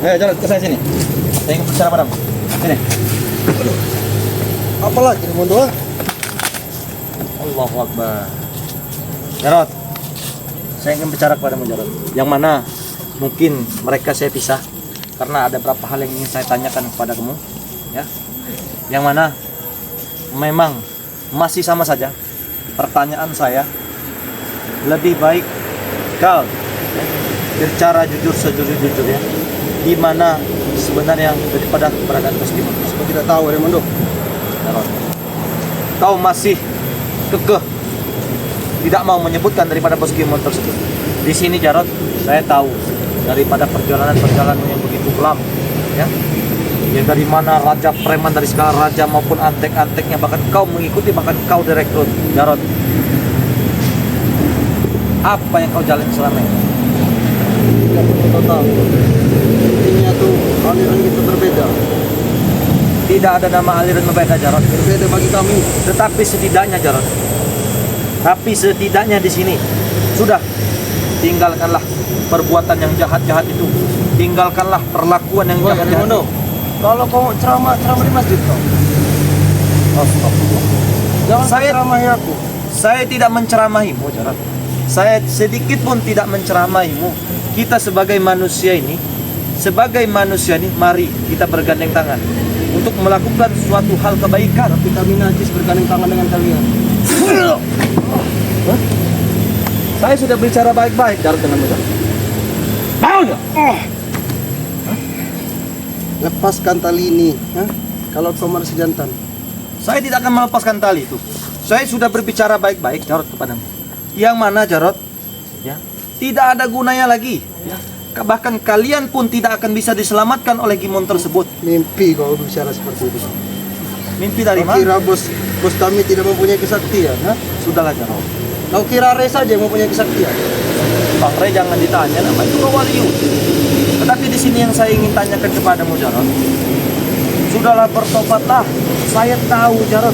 Jarod, ke saya sini. Saya ingin bicara padamu. Sini. Apalagi Raimundo? Allahu Akbar. Jarod, saya ingin bicara kepadamu, Jarod. Yang mana mungkin mereka saya pisah karena ada beberapa hal yang ingin saya tanyakan kepada kamu, ya. Yang mana memang masih sama saja pertanyaan saya. Lebih baik kau berbicara jujur sejujur-jujurnya, di mana sebenarnya daripada keberadaan Bosgimon. Saya tidak tahu Raimundo. Jarod, kau masih kekeh tidak mau menyebutkan daripada Bosgimon tersebut. Di sini Jarod, saya tahu daripada perjalanan yang begitu kelam, ya. Ya dari mana raja preman dari segala raja maupun antek-anteknya, bahkan kau mengikuti, bahkan kau direkrut, Jarod. Apa yang kau jalani selama ini? Tidak perlu kau tahu. Intinya tuh aliran kita berbeda. Tidak ada nama aliran berbeda, Jarod. Berbeda bagi kami. Tetapi setidaknya di sini sudah, tinggalkanlah perbuatan yang jahat-jahat itu. Tinggalkanlah perlakuan yang jahat-jahat itu. Kalau kau ceramah di masjid kau. Astagfirullah. Jangan ceramahi aku. Saya tidak menceramahimu, Jarod. Saya sedikit pun tidak menceramahimu. Kita sebagai manusia ini, mari kita bergandeng tangan untuk melakukan suatu hal kebaikan. Tapi kami najis bergandeng tangan dengan kalian. Hah? Saya sudah bicara baik-baik, Jarod, dengan mudah. Mau nggak? Lepaskan tali ini, kalau kau masih jantan. Saya tidak akan melepaskan tali itu. Saya sudah berbicara baik-baik, Jarod, kepadamu. Yang mana, Jarod, ya, tidak ada gunanya lagi, ya. Bahkan kalian pun tidak akan bisa diselamatkan oleh Gimon tersebut. Mimpi kau bicara seperti itu. Mimpi dari Kau mana? kira bos kami tidak mempunyai kesaktian, Sudahlah, Jarod. Kau kira Ray saja yang mempunyai kesaktian? Bang Ray jangan ditanya, nama itu Waliyu. Tetapi di sini yang saya ingin tanyakan kepadamu, Jarod. Sudahlah, bertobatlah. Saya tahu, Jarod.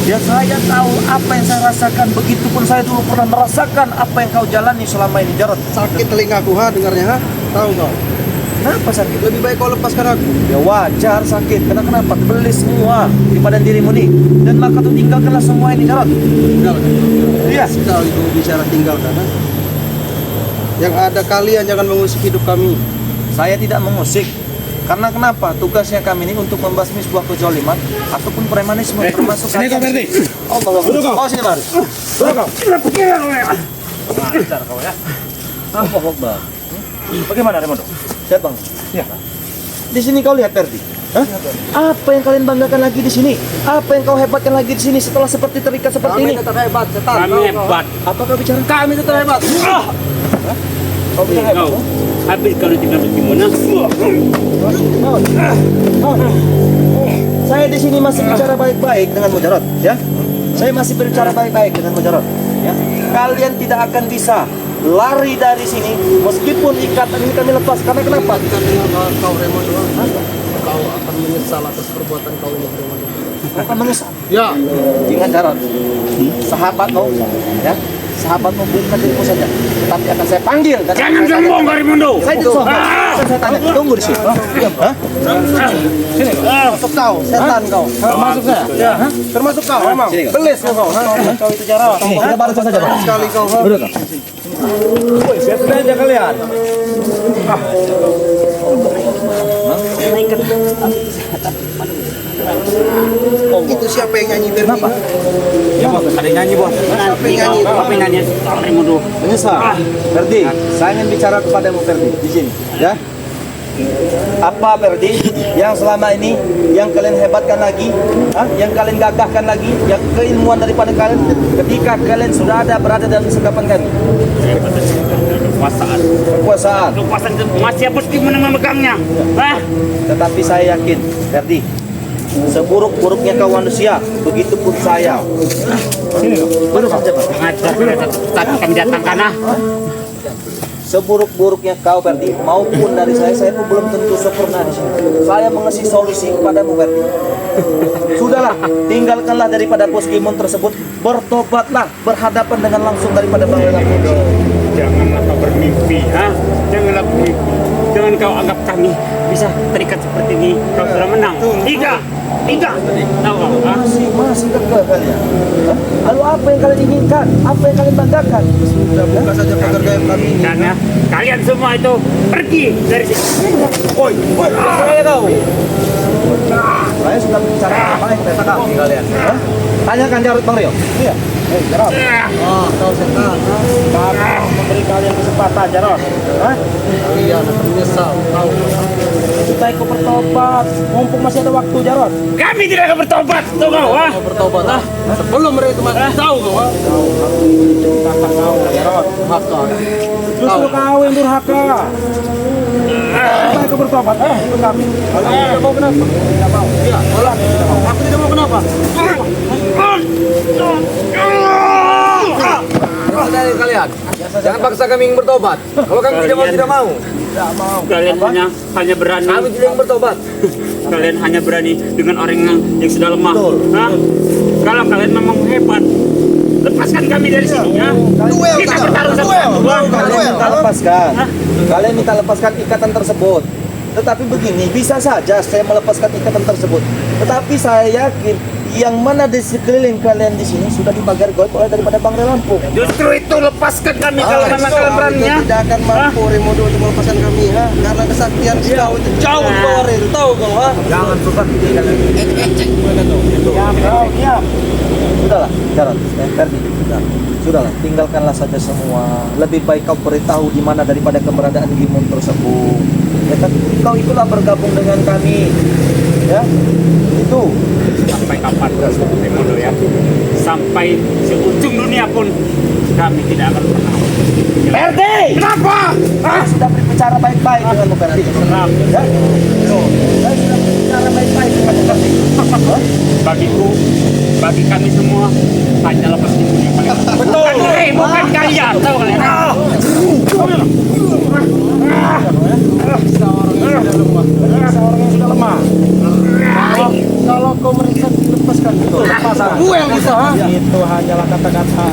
Ya, saya tahu apa yang saya rasakan. Begitupun saya dulu pernah merasakan apa yang kau jalani selama ini, Jarod. Sakit telingaku, dengarnya, Tahu kau? Kenapa sakit? Lebih baik kau lepaskan aku. Ya wajar sakit. Kenapa? Beli semua di badan dirimu nih. Dan maka tuh tinggalkanlah semua ini, Jarod. Tinggalkan. Iya. Sekali kau bicara tinggalkan. Yang ada kalian jangan mengusik hidup kami. Saya tidak mengusik. Karena kenapa? Tugasnya kami ini untuk membasmi sebuah kezaliman ataupun premanisme, termasuk sini kau, Ferdi. Duduk kau. Oh, sini Baris. Duduk kau. Lancar kau, ya. Allahu Akbar. Bagaimana, Raimundo? Sehat, Bang? Ya. Di sini kau lihat, Ferdi. Hah? Apa yang kalian banggakan lagi di sini? Apa yang kau hebatkan lagi di sini setelah seperti terikat seperti ini? Kami tetap hebat, setan. Kami hebat. Apa kau bicara? Kami tetap hebat. Kau bilang hebat? Kau habis kalau tinggal bagaimana? Saya di sini masih bicara baik-baik dengan Mujarot, ya. Saya masih berbicara baik-baik dengan Mujarot, ya. Kalian tidak akan bisa lari dari sini meskipun ikatan ini kami lepas. Karena kenapa? Karena kau Raimundo, kau akan menyesal atas perbuatan kau ini, Raimundo. Kau akan menyesal. Ya. Ingat, Jarot, sahabatmu, ya. Sahabatmu bukan dirimu saja, tetapi akan saya panggil. Dan Jangan sombong, Raimundo. Saya tidak sombong. Saya tanya, tunggu di sini. Hah? Sini. Termasuk kau, setan kau. Termasuk saya. Ya. Termasuk kau, memang. Sini, kau. Belis kau. Kau itu Jarot. Kita baru saja, Bang. Sekali kau. Duduk, kau. Woi, siap sudah aja kalian. Itu siapa yang nyanyi Ferdi? Kenapa? Ya, bos, ada yang nyanyi, bos. Siapa yang nyanyi? Apa yang nyanyi? Raimundo. Menyesal. Ferdi, saya ingin bicara kepadamu, Ferdi, di sini, ya. Apa, Ferdi, yang selama ini yang kalian hebatkan lagi, yang kalian gagahkan lagi, yang keilmuan daripada kalian ketika kalian sudah berada dalam sekapan kami? Kekuasaan. Kekuasaan. Kekuasaan itu masih bos gimana memegangnya? Hah? Tetapi saya yakin, Ferdi, seburuk-buruknya kau manusia, begitu pun saya. Sini, duduk saja, Pak. Ngajar, tapi kami datangkan, Seburuk-buruknya kau, Ferdi, maupun dari saya pun belum tentu sempurna di sini. Saya mengasih solusi kepadamu, Ferdi. Sudahlah, tinggalkanlah daripada bos Gimon tersebut, bertobatlah, berhadapan dengan langsung daripada Bang Raimundo. Janganlah kau bermimpi, Janganlah bermimpi. Jangan kau anggap kami bisa terikat seperti ini. Kau sudah menang. Tidak. Tahu kau? Masih kekeh kalian. Hah? Lalu apa yang kalian inginkan? Apa yang kalian banggakan? Sudah buka saja pagar gaib kami ini. Dan ya, kalian semua itu pergi dari sini. Woi, saya tahu. Saya sudah bicara apa yang saya katakan kalian. Hah? Tanyakan Jarod Bang Rio. Iya. Jarod. Oh, kau setan. Kami memberi kalian kesempatan, Jarod. Hah? Kalian akan menyesal. Tahu. Kita ikut bertobat. Mumpung masih ada waktu, Jarod. Kami tidak akan bertobat. Tahu kau? Ah? Kau bertobat lah. Sebelum mereka itu mati. Tahu kau? Kata kau, Jarod. Haka. Justru kau yang durhaka. Kita ikut bertobat. Ikut kami. Kalau tidak mau kenapa? Tidak mau. Iya, tolak. Aku tidak mau kenapa? Dari kalian. Jangan paksa kami ingin bertobat. Kalau kami tidak mau. Kalian hanya berani. Kami tidak ingin bertobat. Kalian hanya berani dengan orang yang sudah lemah. Betul. Hah? Kalau kalian memang hebat, lepaskan kami dari sini ya. Kita bertarung sama Kalian minta lepaskan. Kalian minta lepaskan ikatan tersebut. Tetapi begini, bisa saja saya melepaskan ikatan tersebut. Tetapi saya yakin yang mana di sekeliling kalian di sini sudah dipagar goib oleh daripada Bang Lampung. Justru itu lepaskan kami kalau memang kalian berani ya. Tidak akan mampu Remodo untuk melepaskan kami, ha? Karena kesaktian kau itu jauh di bawah itu, tahu kau, ha? Jangan susah diam. Sudahlah, Jarod, Ferdi, sudahlah, tinggalkanlah saja semua. Lebih baik kau beritahu di mana daripada keberadaan Gimun tersebut. Ya kan, kau itulah bergabung dengan kami. Ya, itu. Sampai kapan Remodo ya? Sampai seujung dunia pun kami tidak akan pernah. Ferdi! Kenapa? Saya sudah berbicara baik-baik denganmu, Ferdi. Serap. Ya? Saya sudah berbicara baik-baik denganmu, Ferdi. Bagi kami semua hanya lepas Gimun yang paling betul. Bukan kalian, tahu kalian? Seorang yang sudah lemah. Kalau kau merasa dilepaskan itu, lepaskan. Gue yang bisa, ha? Itu hanyalah kata-kata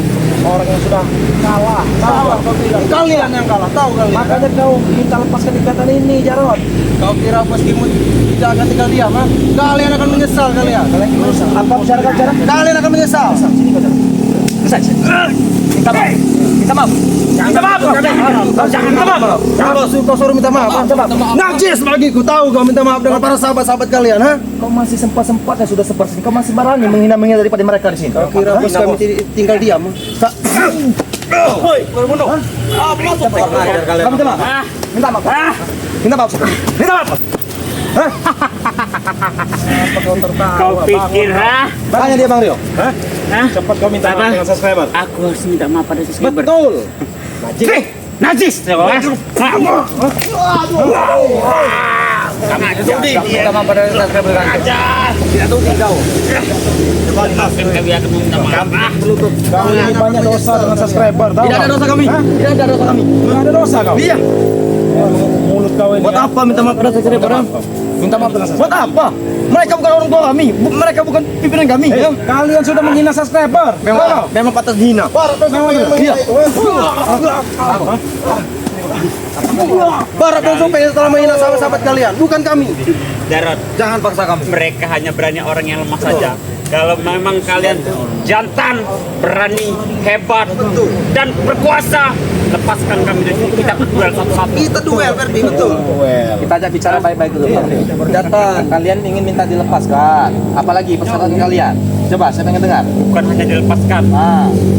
orang yang sudah kalah. Salah kau bilang. Kalian yang kalah, tahu kalian. Makanya kau minta lepaskan ikatan ini, Jarod. Kau kira meskipun tidak akan tinggal diam, ha? Kalian akan menyesal kalian. Kalian berusaha. Apa bicara kau bicara? Kalian akan menyesal. Sini kau Jarod. Minta maaf. Minta maaf. Minta maaf. Jangan minta maaf. Kau suruh minta maaf. Minta maaf. Najis bagiku, tahu kau minta maaf dengan para sahabat-sahabat kalian, ha? Kau masih sempat-sempatnya sudah seperti ini. Kau masih berani menghina-menghina daripada mereka di sini. Kau kira bos kami tinggal diam? Hoi, berbunuh. Kau minta maaf. Minta maaf. Minta maaf. Minta maaf. Kau pikir, ha? Tanya dia Bang Rio. Hah? Cepat kau minta maaf dengan subscriber. Aku harus minta maaf pada subscriber. Betul. Najis. Minta maaf pada subscriber kan. Tidak tahu kau. Kami akan meminta maaf. Kau ini banyak dosa dengan subscriber, tahu? Tidak ada dosa kami. Tidak ada dosa kami. Tidak ada dosa kau. Iya. Mulut kau ini. Buat apa minta maaf pada subscriber? Minta maaf dengan subscriber. Buat apa? Mereka bukan orang tua kami. Mereka bukan pimpinan kami. Ya? Kalian sudah menghina subscriber. Memang patut hina. Iya. Para pensumpah telah menghina sahabat-sahabat kalian, bukan kami. Jarod, Jangan paksa kami. mereka hanya berani orang yang lemah saja. Kalau memang kalian jantan, berani, hebat, dan berkuasa, lepaskan kami dari sini. Kita berduel satu-satu. Kita duel, Ferdi, betul. Kita ajak bicara baik-baik dulu. Datang. Kalian ingin minta dilepaskan. Apalagi persyaratan kalian? Coba, saya pengen dengar. Bukan hanya dilepaskan.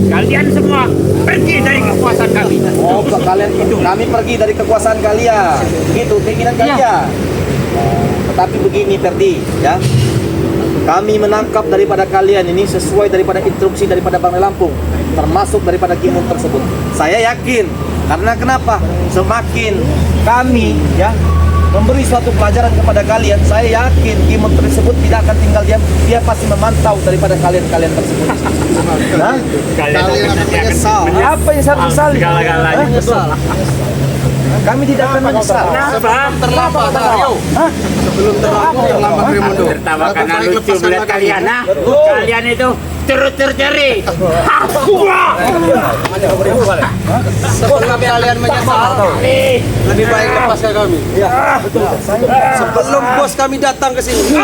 Kalian semua pergi dari kekuasaan kami. Oh, kalian itu. Kami pergi dari kekuasaan kalian. Gitu keinginan kalian. Tetapi begini, Ferdi, ya. Kami menangkap daripada kalian ini sesuai daripada instruksi daripada Bang Lampung, termasuk daripada Gimun tersebut. Saya yakin, karena kenapa? Semakin kami ya memberi suatu pelajaran kepada kalian, saya yakin Gimun tersebut tidak akan tinggal diam. Dia pasti memantau daripada kalian tersebut. Nah, Kalian akan menyesal. apa yang saya sesali? Segala-galanya. Menyesal. Kami tidak akan menyesal. Kenapa? Terlambat, Aryo. Sebelum terlambat, Remodo. Tertawa karena lucu melihat kalian, nah. Kalian itu terceri. Sebelum kalian menyesal, lebih baik lepaskan kami. Iya, betul. Sebelum bos kami datang ke sini.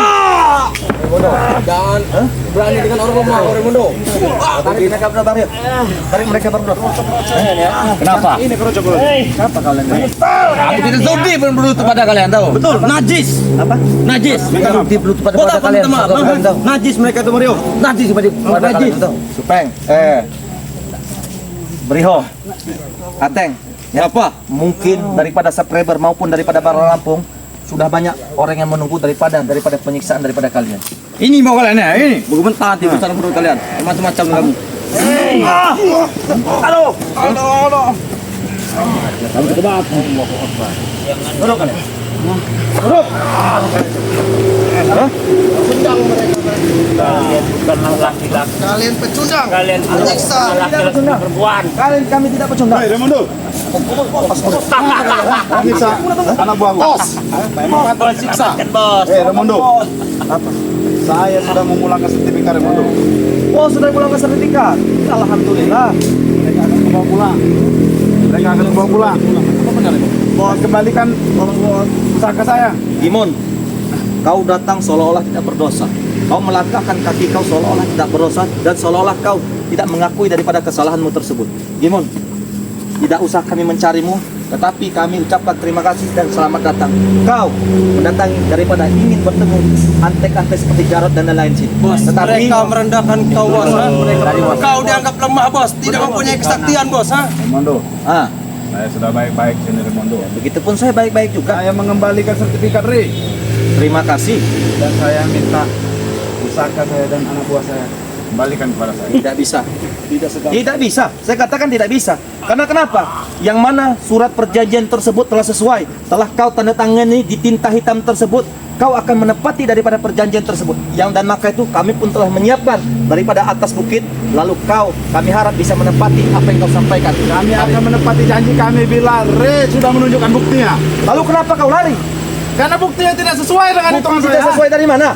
Jangan berani dengan orang rumah, orang mundo. Tarik mereka berdua, yuk. Tarik mereka berdua. Kenapa? Ini kalau coba. Kenapa kalian? Aku tidak sudi berlutut pada kalian, tahu? Betul. Najis. Apa? Najis. Mereka berlutut pada Kalian. kalian. Tahu. Najis mereka itu Mario. Najis pada kalian, tahu? Supeng. Beriho. Ateng. Ya apa? Mungkin daripada subscriber maupun daripada para Lampung sudah banyak orang yang menunggu daripada penyiksaan daripada kalian. Ini mau kalian ya, ini. Bagaimana tahan besar menurut kalian? Macam-macam kamu. Halo. Kamu coba. Duduk kalian. Duduk. Kalian bukanlah laki-laki. Kalian pecundang. Kalian Menyiksa. laki-laki perempuan. Kami tidak pecundang. Remondo, bisa anak buah bos. Bos, selamatkan bos. Remondo, saya sudah memulangkan sertifikat Remondo. Oh, sudah pulang ke sertifikat. Alhamdulillah. Mereka akan dibawa pulang. Bos, kembalikan pusaka saya. Gimon, kau datang seolah-olah tidak berdosa. Kau melangkahkan kaki kau seolah-olah tidak berdosa dan seolah-olah kau tidak mengakui daripada kesalahanmu tersebut. Gimon, tidak usah kami mencarimu, tetapi kami ucapkan terima kasih dan selamat datang. Kau mendatangi daripada ingin bertemu antek-antek seperti Jarod dan lain-lain sini. Bos, tetapi mereka merendahkan kau, bos. Kau dianggap lemah, bos. Tidak mempunyai kesaktian, bos. Remondo, ah, saya sudah baik-baik sini Remondo. begitupun saya baik-baik juga. Saya mengembalikan sertifikat Re Terima kasih. dan saya minta pusaka saya dan anak buah saya kembalikan kepada saya. Tidak bisa. Tidak segan. Tidak bisa. Saya katakan tidak bisa. Karena kenapa? Yang mana surat perjanjian tersebut telah sesuai. Telah kau tanda tangani di tinta hitam tersebut, kau akan menepati daripada perjanjian tersebut. Yang dan maka itu kami pun telah menyiapkan daripada atas bukit. Lalu kami harap bisa menepati apa yang kau sampaikan. Kami akan menepati janji kami bila Re sudah menunjukkan buktinya. Lalu kenapa kau lari? Karena buktinya tidak sesuai dengan hitungan Bukti saya. tidak sesuai dari mana?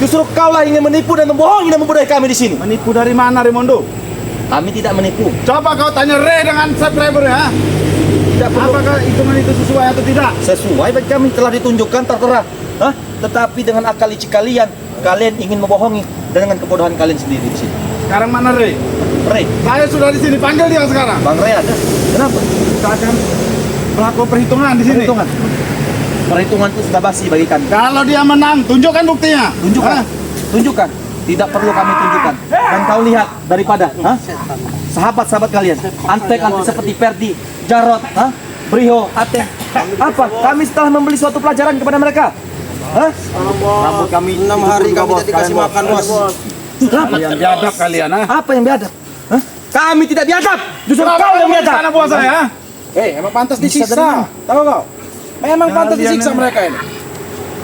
Justru kau lah ingin menipu dan membohongi dan membudai kami di sini. Menipu dari mana Remondo? Kami tidak menipu. Coba kau tanya Re dengan subscriber ya. Tidak perlu. Apakah hitungan itu sesuai atau tidak? Sesuai bagi kami telah ditunjukkan tertera. Hah? Tetapi dengan akal licik kalian ingin membohongi dengan kebodohan kalian sendiri di sini. Sekarang mana Re? Rey, Saya sudah di sini, panggil dia sekarang. Bang Rey ada. Kenapa? Kita akan melakukan perhitungan di sini. Perhitungan itu sudah basi bagi kami. Kalau dia menang, tunjukkan buktinya. Tunjukkan. Hah? Tunjukkan. Tidak perlu kami tunjukkan. Dan kau lihat daripada sahabat-sahabat kalian, antek-antek seperti Perdi, Jarod, Beriho, Ateng. Apa? Kami setelah membeli suatu pelajaran kepada mereka. Rambut kami 6 hari kami tidak dikasih makan, bos. Kalian biadab kalian, ha? Apa yang biadab? Kami tidak biadab. Justru Kenapa kau yang kamu biadab. anak buah saya, ha? Emang pantas Bisa dari disiksa. mana? Tahu kau? Memang pantas Kalian disiksa ini- mereka ini.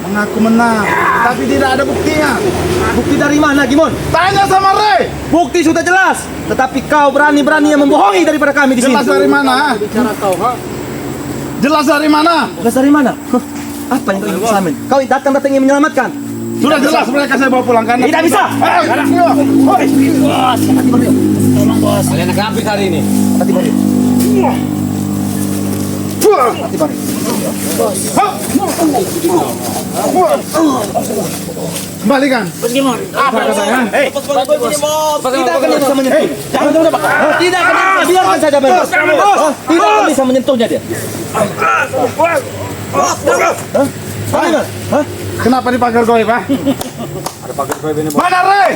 Mengaku menang, tapi tidak ada buktinya. Bukti dari mana, Gimon? Tanya sama Re. Bukti sudah jelas. Tetapi kau berani-berani yang membohongi daripada kami di sini. Jelas dari mana? Ha? Jelas dari mana? Jelas dari mana? Apa yang kau ingin selamin? Kau datang ingin menyelamatkan. Sudah jelas mereka saya bawa pulang kan? Tidak bisa. Tolong bos. Kalian akan habis hari ini. Hati Bari. Hati Bari. Kembalikan. Bagaimana? Apa katanya? Tidak akan dia bisa menyentuh. Jangan coba, Pak. Tidak akan dia bisa. Biarkan saja bebas. Tidak akan bisa menyentuhnya dia. Bagaimana? Kenapa dipagar goib, ha? Mana Re?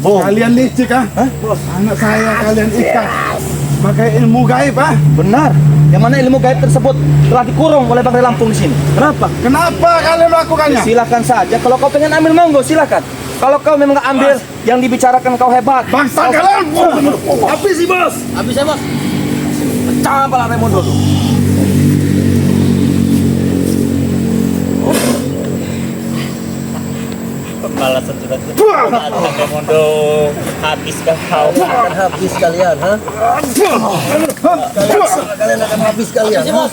Bohong. Kalian licik, ha? Anak saya kalian ikat pakai ilmu gaib, ha? Benar. Yang mana ilmu gaib tersebut telah dikurung oleh Bang Rey Lampung di sini. Kenapa? Kenapa kalian melakukannya? Silakan saja. Kalau kau pengen ambil monggo, silakan. Kalau kau memang nggak ambil, yang dibicarakan kau hebat. Bangsa kalian! Habis sih, bos. Habis ya, bos. Pecah kepala Raimundo tuh. Pembalasan sudah Raimundo habis kau. Akan habis kalian, ha? Kalian akan habis kalian. Bos.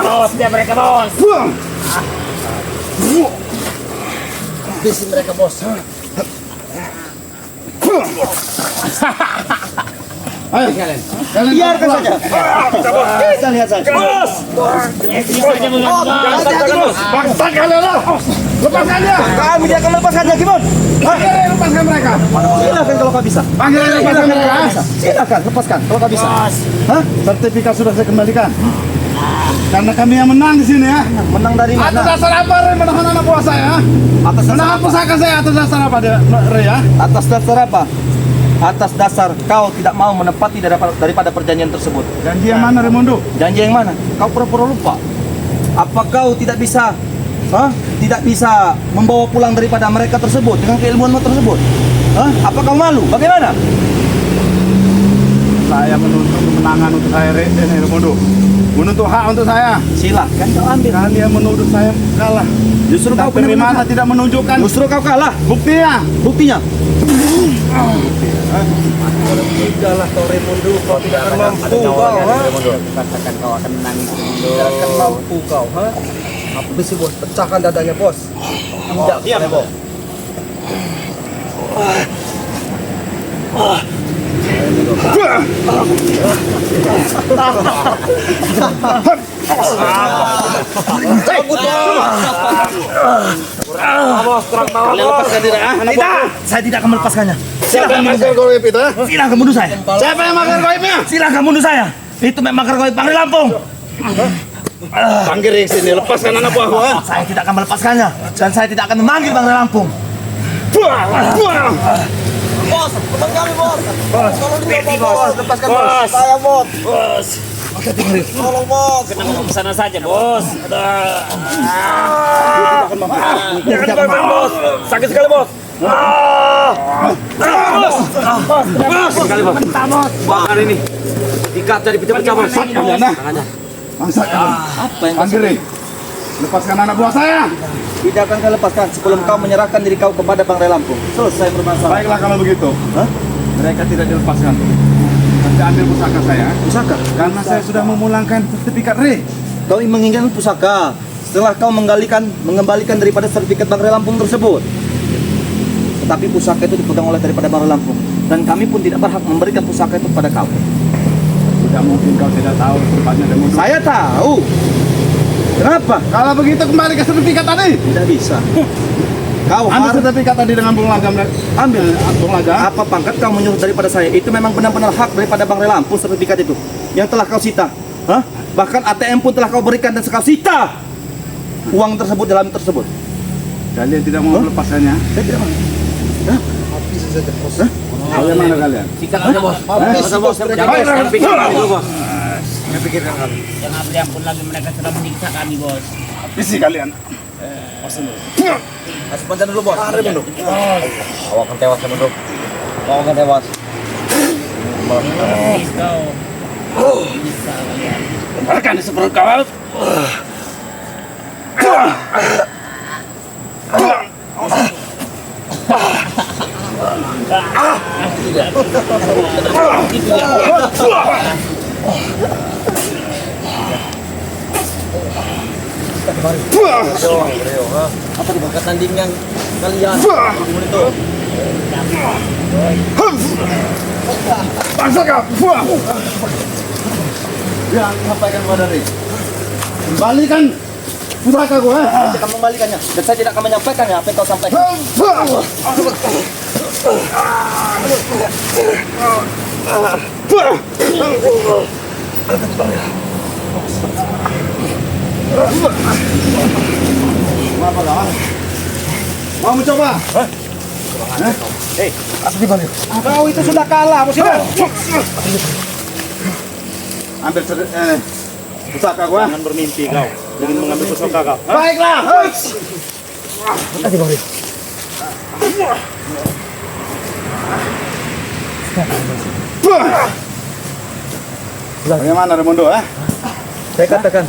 Bos, dia mereka bos. Habisi mereka, bos. Ayo kalian. Biarkan saja. Kita lihat saja. Bos! Bangsa kalian lah. Lepaskan dia. Kami tidak akan melepaskannya, Kimon. Panggil, lepaskan mereka. Silakan kalau kau bisa. Panggil, lepaskan mereka. Silakan, lepaskan kalau kau bisa. Hah? Sertifikat sudah saya kembalikan. Karena kami yang menang di sini ya. Menang dari Atas mana? dasar apa Re menahan anak buah saya? Atas dasar Menahan apa? pusaka saya atas dasar apa dia Re ya? Atas dasar apa? Atas dasar kau tidak mau menepati daripada perjanjian tersebut. Janji yang mana Raimundo? Janji yang mana? Kau pura-pura lupa. Apa kau tidak bisa tidak bisa membawa pulang daripada mereka tersebut dengan keilmuanmu tersebut? Apa kau malu? Bagaimana? Saya menuntut kemenangan untuk saya Raimundo. Menuntut hak untuk saya. Silakan kau ambil. Kalian menuduh saya kalah. Justru kau Tapi mana tidak menunjukkan Justru kau kalah. buktinya. Buktinya? Tidaklah kau Raimundo, kau tidak akan mampu kau, Katakan kau akan menang. Tidak akan mampu kau, Habisi, bos. Pecahkan dadanya, bos. Tidak, diam. bos. Kalian lepaskan diri, Tidak, saya tidak akan melepaskannya. Siapa yang makar goib itu? Silakan bunuh saya. Siapa yang makar goibnya? Silakan bunuh saya. Itu memang makar goib Bangre Lampung. Panggil yang sini, lepaskan anak buahku. Saya tidak akan melepaskannya dan saya tidak akan memanggil Bangre Lampung. Bos, teman kami, bos. Tolong dia, bos. Lepaskan, bos. Saya, bos. Bos! Tolong, bos. Kenapa ke sana saja, bos? Jangan korban, bos! Sakit sekali, bos! Bos! Sekali, bos! Bakar ini! Dikat jadi pecah-pecah, bos! Kalian nah. Bangsa kalian. Apa yang Panggil Re. Lepaskan anak buah saya. tidak akan kau lepaskan sebelum kau menyerahkan diri kau kepada Bangre Lampung? Selesai permasalahan. Baiklah kalau begitu. Mereka tidak dilepaskan. Nanti ambil pusaka saya. Pusaka? Karena saya sudah memulangkan sertifikat Re. Kau menginginkan pusaka setelah kau mengembalikan daripada sertifikat Bangre Lampung tersebut. Tetapi pusaka itu dipegang oleh daripada Bangre Lampung dan kami pun tidak berhak memberikan pusaka itu kepada kau. Tidak mungkin kau tidak tahu tempatnya Raimundo. Saya tahu. Kenapa? Kalau begitu kembali ke sertifikat tadi. Tidak bisa. Kau Ambil harus sertifikat tadi dengan Bung Lagam. ambil. Bung Lagam. Apa pangkat kau menyuruh daripada saya? Itu memang benar-benar hak daripada Bangre Lampung sertifikat itu yang telah kau sita. Bahkan ATM pun telah kau berikan dan kau sita uang tersebut dalam tersebut. Kalian tidak mau melepaskannya. Saya tidak mau. Habisi saja, bos. Kalian mana kalian? Sikat aja, bos! Habisi, bos. Jangan pikirkan dulu, bos! Saya pikirkan kami. Jangan berampun lagi, mereka sudah menyiksa kami, bos! Isi kalian. Kasih panjang dulu, bos. Raimundo. Kau akan tewas, Raimundo. Kau akan tewas. Please, kau! Bisa kalian! Dengarkan di seperut kau. Apa di bakat tandingan kalian? Bangsa kau. Ya, sampaikan kepada Re. Kembalikan pusaka gua. Saya akan membalikannya dan saya tidak akan menyampaikannya apa yang kau sampaikan. Apa lah? Mau mencoba? Apa dibalik? Kau itu sudah kalah, bos. Ambil pusaka gua. Jangan bermimpi kau dengan mengambil pusaka kau. Baiklah. Apa dibalik? Bagaimana Raimundo? Saya katakan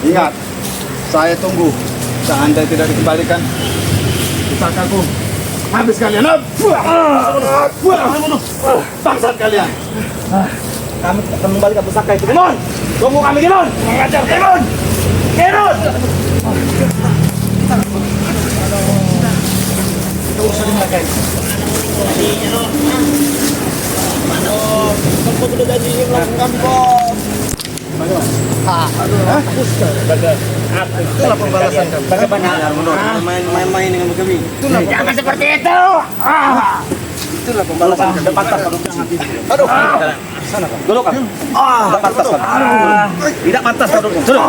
Ingat, saya tunggu. Seandainya tidak dikembalikan pusakaku, habis kalian. Bangsat kalian. kami akan membalikan pusaka itu. Kimon! Tunggu kami, Kimon! Mengajar, Kimon! Kimon! urusan dengan mereka itu. Kamu sudah janji melakukan bos. Itulah pembalasan kami. Bagaimana? Main-main dengan kami. Jangan seperti itu. Itulah pembalasan. Depan tas. Aduh. Sana kan. Duduk kan. Depan tas kan. Tidak pantas kau duduk. Duduk.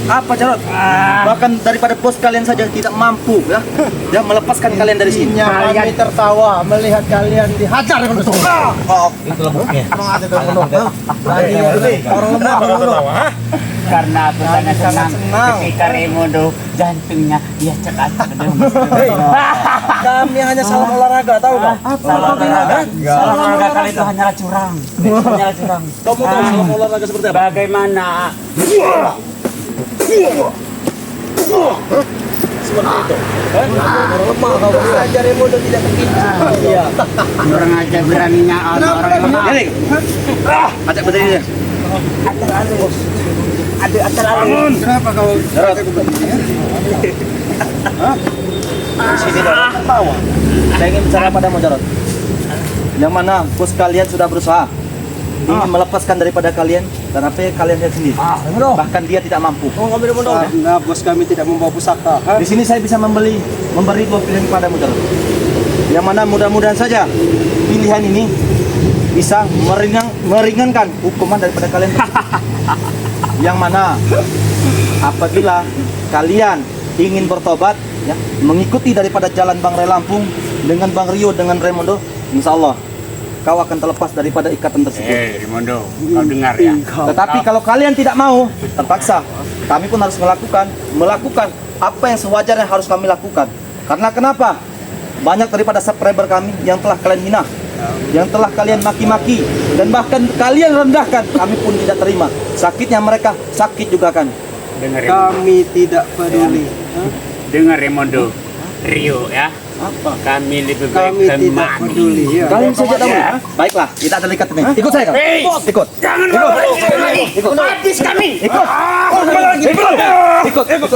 Apa Jarot? Bahkan daripada bos kalian saja tidak mampu ya, ya melepaskan kalian dari sini. Kami tertawa melihat kalian dihajar dengan betul. Itulah buktinya. Orang lemah. Karena aku sangat senang ketika Raimundo jantungnya dia cek-cek Kami hanya salah olahraga, tahu nggak? Salah olahraga. Salah olahraga kali itu hanyalah curang. Hanyalah curang. Kamu tahu salah olahraga seperti apa? Bagaimana? Seperti itu. Orang lemah kau belajar ilmu dan tidak terkincir. Iya. Kurang aja beraninya orang lemah. Ini. Ajak berdiri dia. Kenapa kau? Jarot. Sini Jarot. Saya ingin bicara padamu Jarot. Yang mana bos kalian sudah berusaha ingin melepaskan daripada kalian dan apa yang kalian lihat sendiri. Bahkan dia tidak mampu. Oh, ngambil ilmu dong. Nah, bos kami tidak membawa pusaka. Di sini saya bisa memberi dua pilihan padamu Jarot. Yang mana mudah-mudahan saja pilihan ini bisa meringankan hukuman daripada kalian. Yang mana apabila kalian ingin bertobat ya, mengikuti daripada jalan Bang Ray Lampung dengan Bang Rio dengan Raimundo, insya Allah kau akan terlepas daripada ikatan tersebut. Raimundo, kau dengar ya? Tetapi kalau kalian tidak mau, terpaksa kami pun harus melakukan apa yang sewajarnya harus kami lakukan. Karena kenapa? Banyak daripada subscriber kami yang telah kalian hina, yang telah kalian maki-maki, dan bahkan kalian rendahkan, kami pun tidak terima. Sakitnya mereka, sakit juga kan. Dengar Raimundo. Kami tidak peduli. Dengar Raimundo. Rio ya. Apa? Kami lebih Kami baik tidak teman. peduli. Ya. Kalian saja tahu. Ya. Baiklah, kita ada ikat ini. Ikut saya kan? Ikut. Jangan bawa lagi. Habis kami. Ikut. Ikut. Ikut.